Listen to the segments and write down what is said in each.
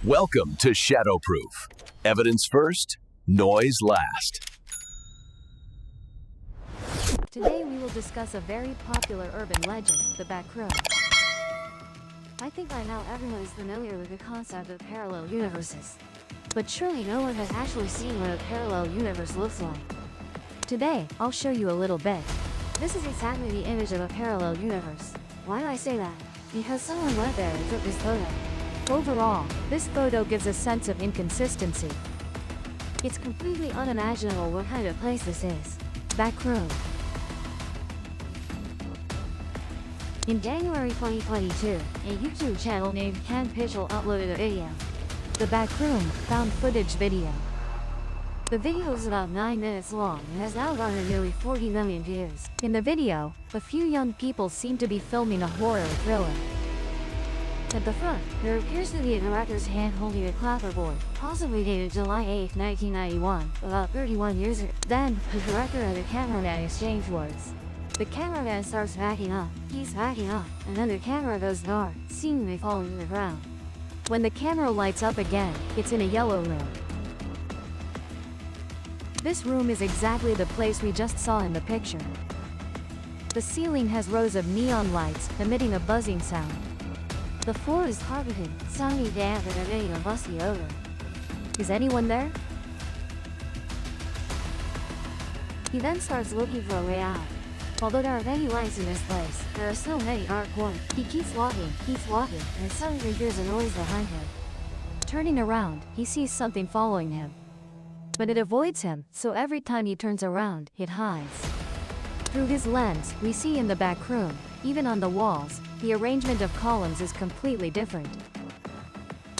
Welcome to Shadowproof. Evidence first, noise last. Today we will discuss a very popular urban legend, the Backrooms. I think by now everyone is familiar with the concept of parallel universes. But surely no one has actually seen what a parallel universe looks like. Today, I'll show you a little bit. This is exactly the image of a parallel universe. Why do I say that? Because someone went there and took this photo. Overall, this photo gives a sense of inconsistency. It's completely unimaginable what kind of place this is. Backroom. In January 2022, a YouTube channel named Can Pitchell uploaded a video. The Backroom found footage video. The video is about 9 minutes long and has now garnered nearly 40 million views. In the video, a few young people seem to be filming a horror thriller. At the front, there appears to be a director's hand holding a clapperboard, possibly dated July 8, 1991, about 31 years ago. Then, the director and the cameraman exchange words. The cameraman starts backing up, he's backing up, and then the camera goes dark, seemingly falling to the ground. When the camera lights up again, it's in a yellow room. This room is exactly the place we just saw in the picture. The ceiling has rows of neon lights, emitting a buzzing sound. The floor is carpeted, sounding damp and emitting a musty odor. Is anyone there? He then starts looking for a way out. Although there are many lights in this place, there are so many dark corners. He keeps walking, and suddenly hears a noise behind him. Turning around, he sees something following him. But it avoids him, so every time he turns around, it hides. Through his lens, we see in the back room, even on the walls, the arrangement of columns is completely different.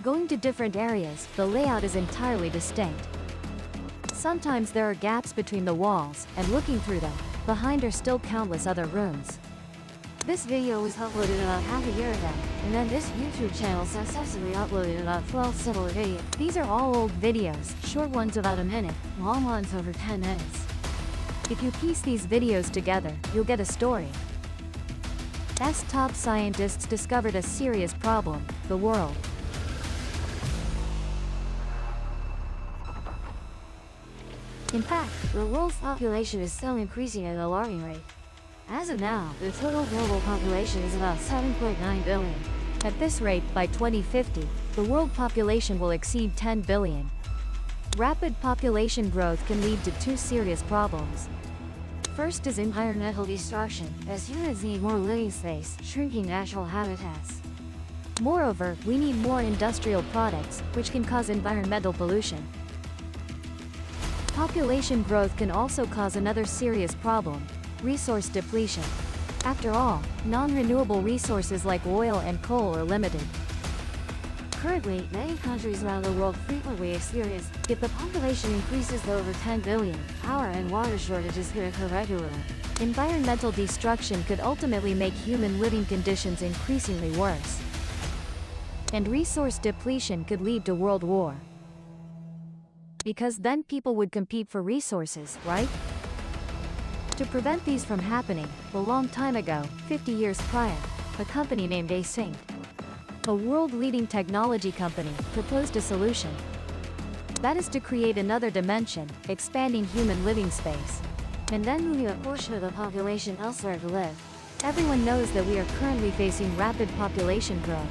Going to different areas, the layout is entirely distinct. Sometimes there are gaps between the walls, and looking through them, behind are still countless other rooms. This video was uploaded about half a year ago, and then this YouTube channel successfully uploaded about 12 similar videos. These are all old videos, short ones about a minute, long ones over 10 minutes. If you piece these videos together, you'll get a story. As top scientists discovered a serious problem, the world. In fact, the world's population is still increasing at an alarming rate. As of now, the total global population is about 7.9 billion. At this rate, by 2050, the world population will exceed 10 billion. Rapid population growth can lead to two serious problems. First is environmental destruction, as humans need more living space, shrinking natural habitats. Moreover, we need more industrial products, which can cause environmental pollution. Population growth can also cause another serious problem: resource depletion. After all, non-renewable resources like oil and coal are limited. Currently, many countries around the world frequently experience, if the population increases to over 10 billion, power and water shortages could occur regularly. Environmental destruction could ultimately make human living conditions increasingly worse. And resource depletion could lead to world war. Because then people would compete for resources, right? To prevent these from happening, a long time ago, 50 years prior, a company named Async, a world-leading technology company, proposed a solution. That is to create another dimension, expanding human living space, and then moving a portion of the population elsewhere to live. Everyone knows that we are currently facing rapid population growth,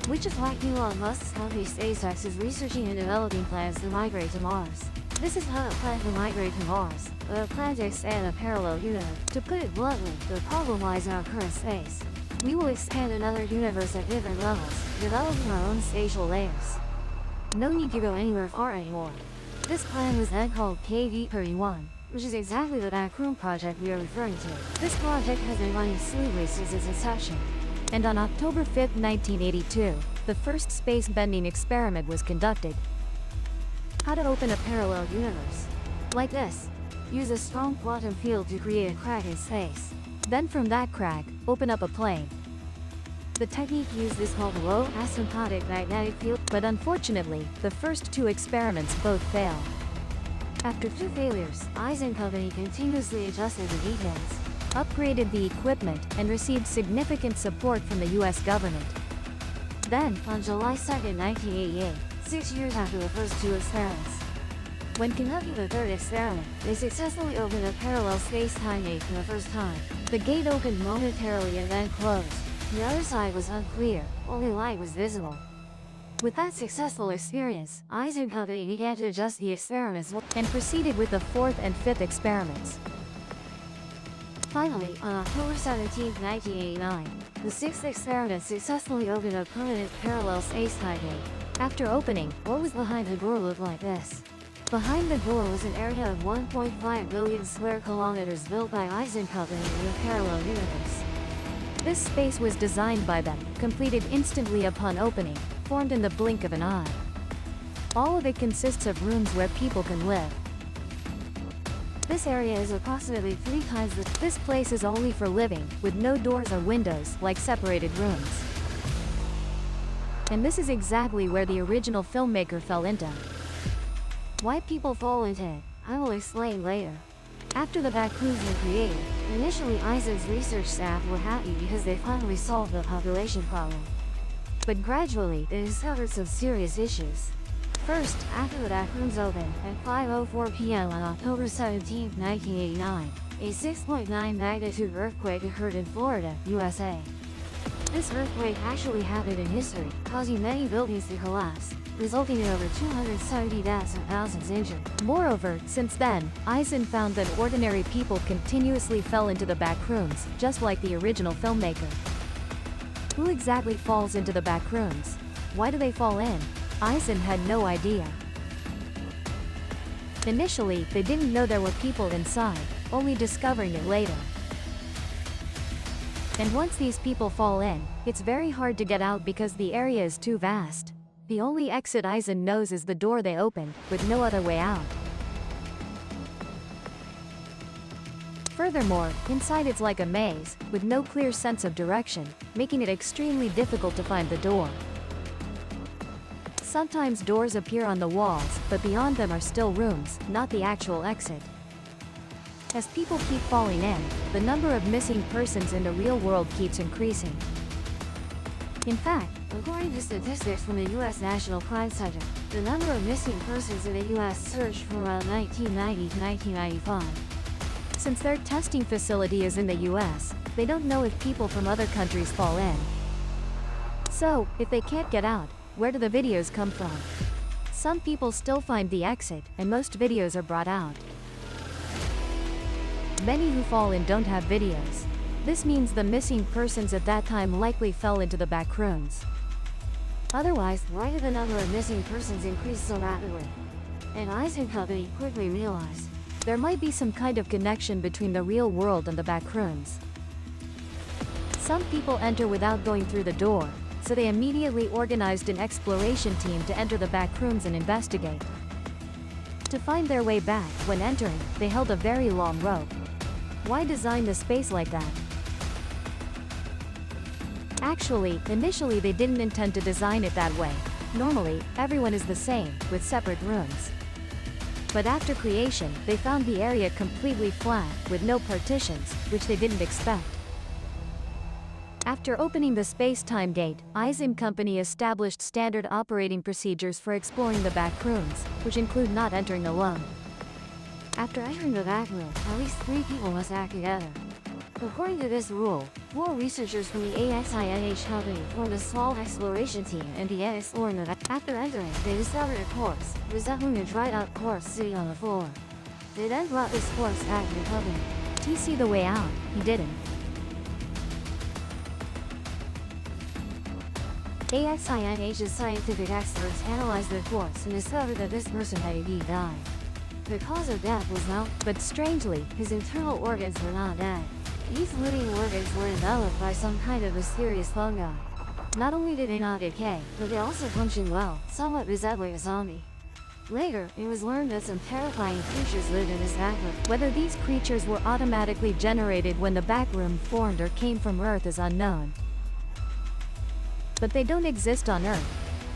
which is why Elon Musk's company SpaceX is researching and developing plans to migrate to Mars. This is not a plan to migrate to Mars, but a plan to expand a parallel universe. To put it bluntly, the problem lies in our current space. We will expand another universe at different levels, developing our own spatial layers. No need to go anywhere far anymore. This plan was then called KV-31, which is exactly the Backroom project we are referring to. This project has been running smoothly since its inception. And on October 5, 1982, the first space-bending experiment was conducted. How to open a parallel universe. Like this. Use a strong quantum field to create a crack in space. Then from that crack, open up a plane. The technique used is called low asymptotic magnetic field, but unfortunately, the first two experiments both failed. After two failures, Eisen Company continuously adjusted the details, upgraded the equipment, and received significant support from the US government. Then, on July 2nd, 1988, 6 years after the first two experiments, when conducting the third experiment, they successfully opened a parallel space-time gate for the first time. The gate opened momentarily and then closed. The other side was unclear, only light was visible. With that successful experience, Eisen Company began to adjust the experiments and proceeded with the fourth and fifth experiments. Finally, on October 17, 1989, the sixth experiment successfully opened a permanent parallel space-time gate. After opening, what was behind the door looked like this. Behind the door was an area of 1.5 billion square kilometers built by Eisen Company in a parallel universe. This space was designed by them, completed instantly upon opening, formed in the blink of an eye. All of it consists of rooms where people can live. This area is approximately 3 times this place is only for living, with no doors or windows, like separated rooms. And this is exactly where the original filmmaker fell into. Why people fall into it, I will explain later. After the Backrooms were created, initially Eisen's research staff were happy because they finally solved the population problem. But gradually, they discovered some serious issues. First, after the Backrooms opened, at 5:04 p.m. on October 17, 1989, a 6.9 magnitude earthquake occurred in Florida, USA. This earthquake actually happened in history, causing many buildings to collapse, resulting in over 270 deaths and thousands injured. Moreover, since then, Eisen found that ordinary people continuously fell into the backrooms, just like the original filmmaker. Who exactly falls into the backrooms? Why do they fall in? Eisen had no idea. Initially, they didn't know there were people inside, only discovering it later. And once these people fall in, it's very hard to get out because the area is too vast. The only exit Eisen knows is the door they opened, with no other way out. Furthermore, inside it's like a maze, with no clear sense of direction, making it extremely difficult to find the door. Sometimes doors appear on the walls, but beyond them are still rooms, not the actual exit. As people keep falling in, the number of missing persons in the real world keeps increasing. In fact, according to statistics from the U.S. National Crime Center, the number of missing persons in the U.S. surged from around 1990 to 1995. Since their testing facility is in the U.S., they don't know if people from other countries fall in. So, if they can't get out, where do the videos come from? Some people still find the exit, and most videos are brought out. Many who fall in don't have videos. This means the missing persons at that time likely fell into the backrooms. Otherwise, why did the number of missing persons increase so rapidly? And Eisen Company quickly realized there might be some kind of connection between the real world and the backrooms. Some people enter without going through the door, so they immediately organized an exploration team to enter the backrooms and investigate. To find their way back, when entering, they held a very long rope. Why design the space like that? Actually, initially they didn't intend to design it that way. Normally, everyone is the same, with separate rooms. But after creation, they found the area completely flat, with no partitions, which they didn't expect. After opening the space-time gate, Eisen Company established standard operating procedures for exploring the backrooms, which include not entering alone. After entering the backroom, at least 3 people must act together. According to this rule, 4 researchers from the AXINH company formed a small exploration team and began exploring the After entering, they discovered a corpse, resembling a dried-out corpse sitting on the floor. They then brought this corpse back to the company. Did he see the way out? He didn't. AXINH's scientific experts analyzed the corpse and discovered that this person had indeed died. The cause of death was known, but strangely, his internal organs were not dead. These living organs were enveloped by some kind of mysterious fungi. Not only did they not decay, but they also functioned well, somewhat resembling a zombie. Later, it was learned that some terrifying creatures lived in this backroom. Whether these creatures were automatically generated when the backroom formed or came from Earth is unknown. But they don't exist on Earth.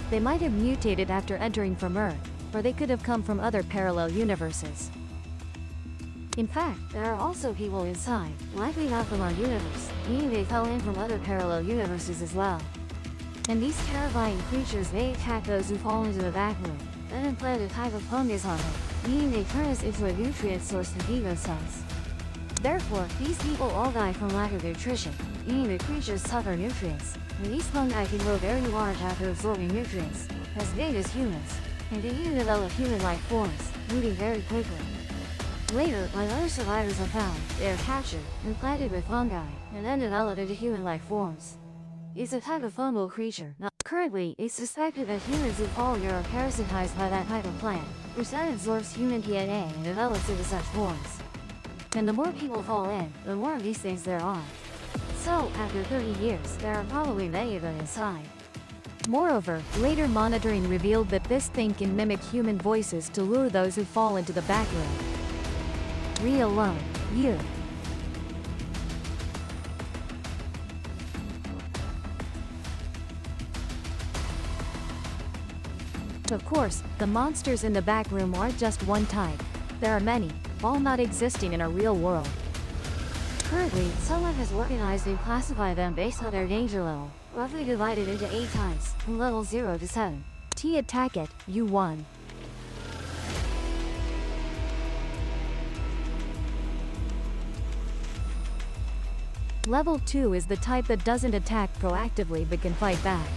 They might have mutated after entering from Earth, or they could have come from other parallel universes. In fact, there are also people inside, likely not from our universe, meaning they fell in from other parallel universes as well. And these terrifying creatures may attack those who fall into the back room, then implant a type of fungus on them, meaning they turn us into a nutrient source to feed themselves. Therefore, these people all die from lack of nutrition, meaning the creatures suffer nutrients, and these fungi can grow very large after absorbing nutrients, as big as humans, and they even develop human-like forms, moving very quickly. Later, when other survivors are found, they are captured, implanted with fungi, and then developed into human-like forms. It's a type of fungal creature. Now, currently, it's suspected that humans who fall here are parasitized by that type of plant, which then absorbs human DNA and develops into such forms. And the more people fall in, the more of these things there are. So, after 30 years, there are probably many of them inside. Moreover, later monitoring revealed that this thing can mimic human voices to lure those who fall into the back room. Alone, you. Of course, the monsters in the back room aren't just one type. There are many, all not existing in our real world. Currently, someone has organized and classified them based on their danger level, roughly divided into 8 types, from level 0 to 7. T attack it, U1. Level 2 is the type that doesn't attack proactively but can fight back.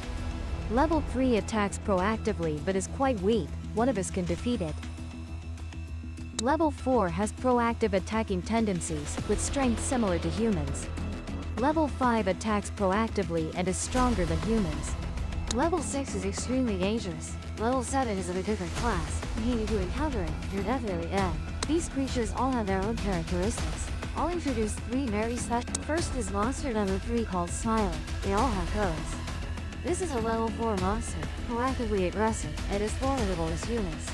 Level 3 attacks proactively but is quite weak, one of us can defeat it. Level 4 has proactive attacking tendencies, with strength similar to humans. Level 5 attacks proactively and is stronger than humans. Level 6 is extremely dangerous. Level 7 is of a different class, meaning if you encounter it, you're definitely dead. These creatures all have their own characteristics. I'll introduce 3 very special. First is monster number 3 called Smiler. They all have codes. This is a level 4 monster, proactively aggressive, and as formidable as humans.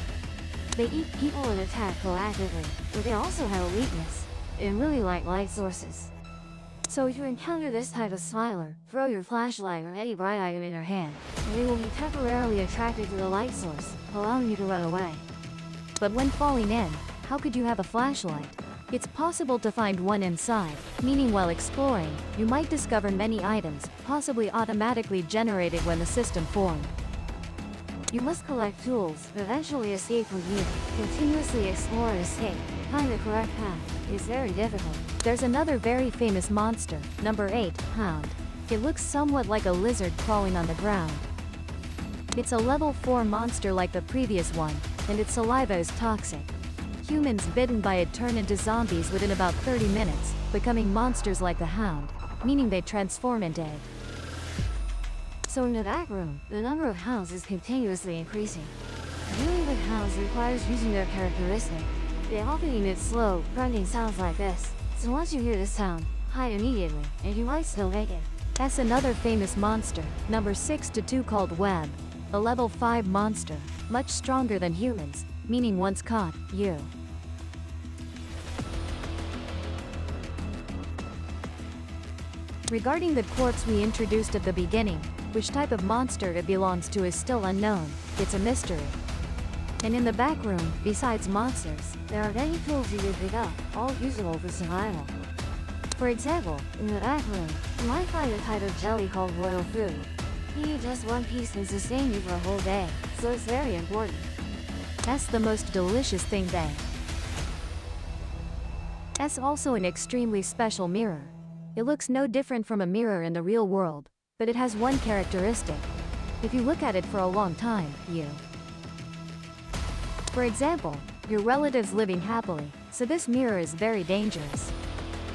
They eat people and attack proactively, but they also have a weakness. They really like light sources. So if you encounter this type of Smiler, throw your flashlight or any bright item in your hand, and they will be temporarily attracted to the light source, allowing you to run away. But when falling in, how could you have a flashlight? It's possible to find one inside, meaning while exploring, you might discover many items, possibly automatically generated when the system formed. You must collect tools, eventually escape from here, continuously explore and escape, find the correct path. It's very difficult. There's another very famous monster, number 8, Hound. It looks somewhat like a lizard crawling on the ground. It's a level 4 monster like the previous one, and its saliva is toxic. Humans bitten by it turn into zombies within about 30 minutes, becoming monsters like the Hound, meaning they transform into it. So in the back room, the number of hounds is continuously increasing. Dealing with hounds requires using their characteristic. They often emit slow, grunting sounds like this, so once you hear this sound, hide immediately, and you might still make it. That's another famous monster, number 6 to 2 called Web. A level 5 monster, much stronger than humans, meaning once caught, you. Regarding the corpse we introduced at the beginning, which type of monster it belongs to is still unknown. It's a mystery. And in the back room, besides monsters, there are many tools you can pick up, all usable for survival. For example, in the back room, you might find a type of jelly called royal food. You eat just one piece can sustain you for a whole day, so it's very important. That's the most delicious thing then. That's also an extremely special mirror. It looks no different from a mirror in the real world, but it has one characteristic. If you look at it for a long time, you. For example, your relatives living happily, so this mirror is very dangerous.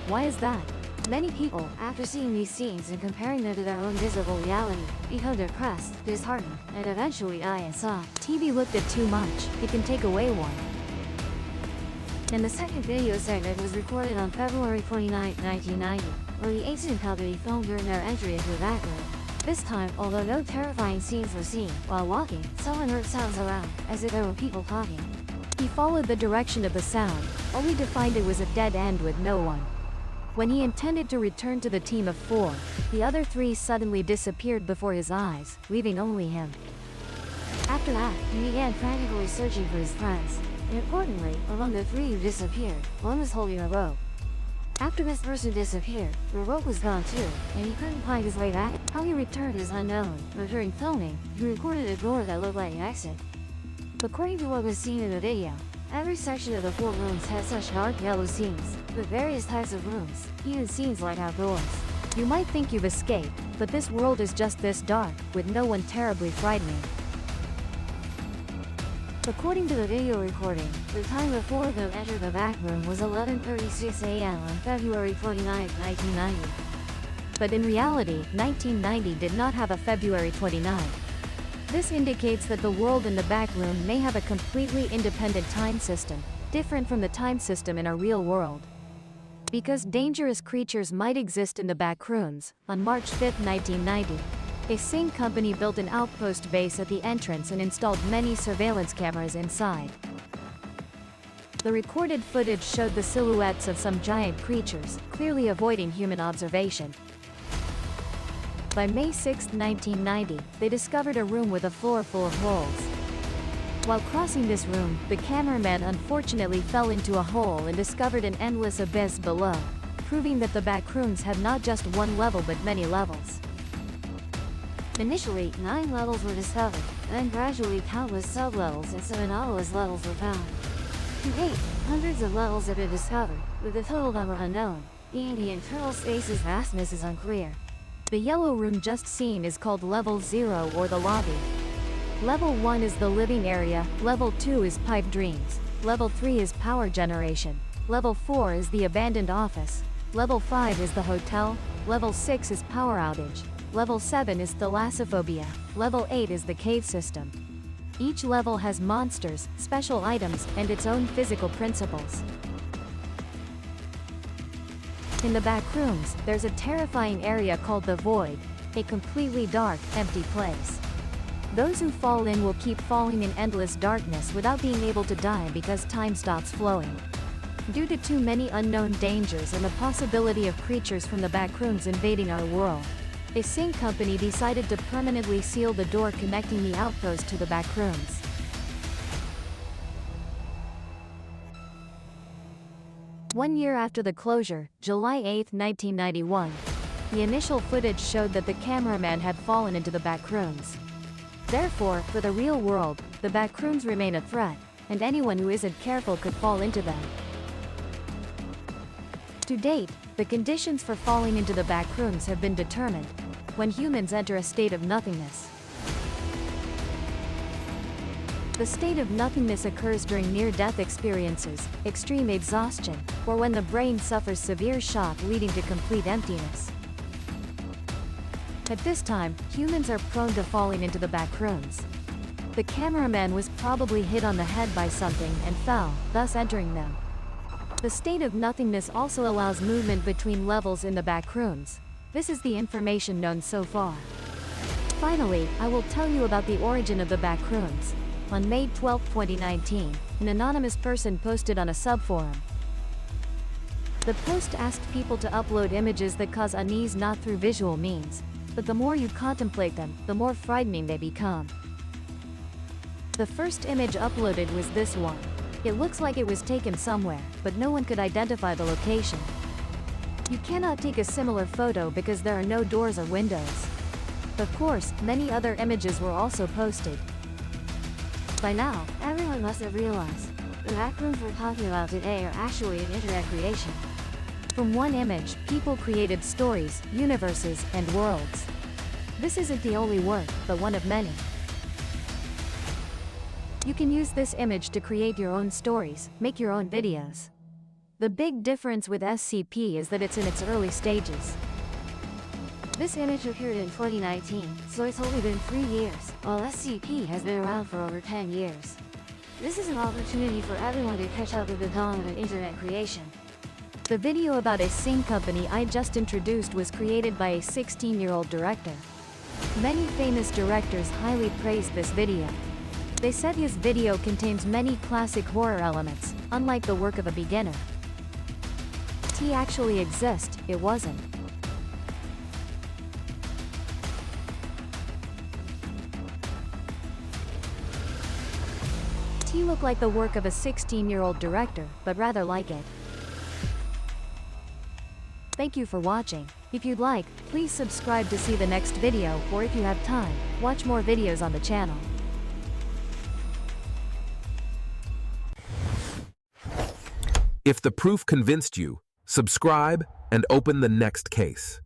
Why is that? Many people, after seeing these scenes and comparing them to their own visible reality, become depressed, disheartened, and eventually die inside. TV looked at too much, it can take away one. And the second video segment was recorded on February 29, 1990, where the Asian company filmed during their entry into the back room. This time, although no terrifying scenes were seen, while walking, someone heard sounds around, as if there were people talking. He followed the direction of the sound, only to find it was a dead end with no one. When he intended to return to the team of 4, the other 3 suddenly disappeared before his eyes, leaving only him. After that, he began frantically searching for his friends. And importantly, among the 3 who disappeared, one was holding a rope. After this person disappeared, the rope was gone too, and he couldn't find his way back. How he returned is unknown, but during filming, he recorded a door that looked like an exit. According to what was seen in the video, every section of the 4 rooms had such dark yellow scenes, with various types of rooms, even scenes like outdoors. You might think you've escaped, but this world is just this dark, with no one terribly frightening. According to the video recording, the time the 4 of them entered the back room was 11:36 a.m. on February 29, 1990. But in reality, 1990 did not have a February 29. This indicates that the world in the back room may have a completely independent time system, different from the time system in our real world. Because dangerous creatures might exist in the back rooms, on March 5, 1990, a Sing company built an outpost base at the entrance and installed many surveillance cameras inside. The recorded footage showed the silhouettes of some giant creatures, clearly avoiding human observation. By May 6, 1990, they discovered a room with a floor full of holes. While crossing this room, the cameraman unfortunately fell into a hole and discovered an endless abyss below, proving that the backrooms had not just one level but many levels. Initially, 9 levels were discovered, then gradually countless sub-levels and some anomalous levels were found. To date, hundreds of levels have been discovered, with the total number unknown, meaning the internal space's vastness is unclear. The yellow room just seen is called Level 0 or the lobby. Level 1 is the living area, Level 2 is pipe dreams, Level 3 is power generation, Level 4 is the abandoned office, Level 5 is the hotel, Level 6 is power outage, Level 7 is thalassophobia, Level 8 is the cave system. Each level has monsters, special items, and its own physical principles. In the back rooms, there's a terrifying area called the Void, a completely dark, empty place. Those who fall in will keep falling in endless darkness without being able to die because time stops flowing. Due to too many unknown dangers and the possibility of creatures from the back rooms invading our world, a Sing company decided to permanently seal the door connecting the outpost to the back rooms. One year after the closure, July 8, 1991, the initial footage showed that the cameraman had fallen into the back rooms. Therefore, for the real world, the back rooms remain a threat, and anyone who isn't careful could fall into them. To date, the conditions for falling into the back rooms have been determined when humans enter a state of nothingness. The state of nothingness occurs during near-death experiences, extreme exhaustion, or when the brain suffers severe shock leading to complete emptiness. At this time, humans are prone to falling into the back rooms. The cameraman was probably hit on the head by something and fell, thus entering them. The state of nothingness also allows movement between levels in the back rooms. This is the information known so far. Finally, I will tell you about the origin of the back rooms. On May 12, 2019, an anonymous person posted on a subforum. The post asked people to upload images that cause unease not through visual means, but the more you contemplate them, the more frightening they become. The first image uploaded was this one. It looks like it was taken somewhere, but no one could identify the location. You cannot take a similar photo because there are no doors or windows. Of course, many other images were also posted. By now, everyone must have realized the backrooms we're talking about today are actually an internet creation. From one image, people created stories, universes, and worlds. This isn't the only work, but one of many. You can use this image to create your own stories, make your own videos. The big difference with SCP is that it's in its early stages. This image appeared in 2019, so it's only been 3 years, while SCP has been around for over 10 years. This is an opportunity for everyone to catch up with the dawn of an internet creation. The video about a Sing company I just introduced was created by a 16-year-old director. Many famous directors highly praised this video. They said his video contains many classic horror elements, unlike the work of a beginner. T actually exists, it wasn't. T looked like the work of a 16-year-old director, but rather like it. Thank you for watching. If you'd like, please subscribe to see the next video, or if you have time, watch more videos on the channel. If the proof convinced you, subscribe and open the next case.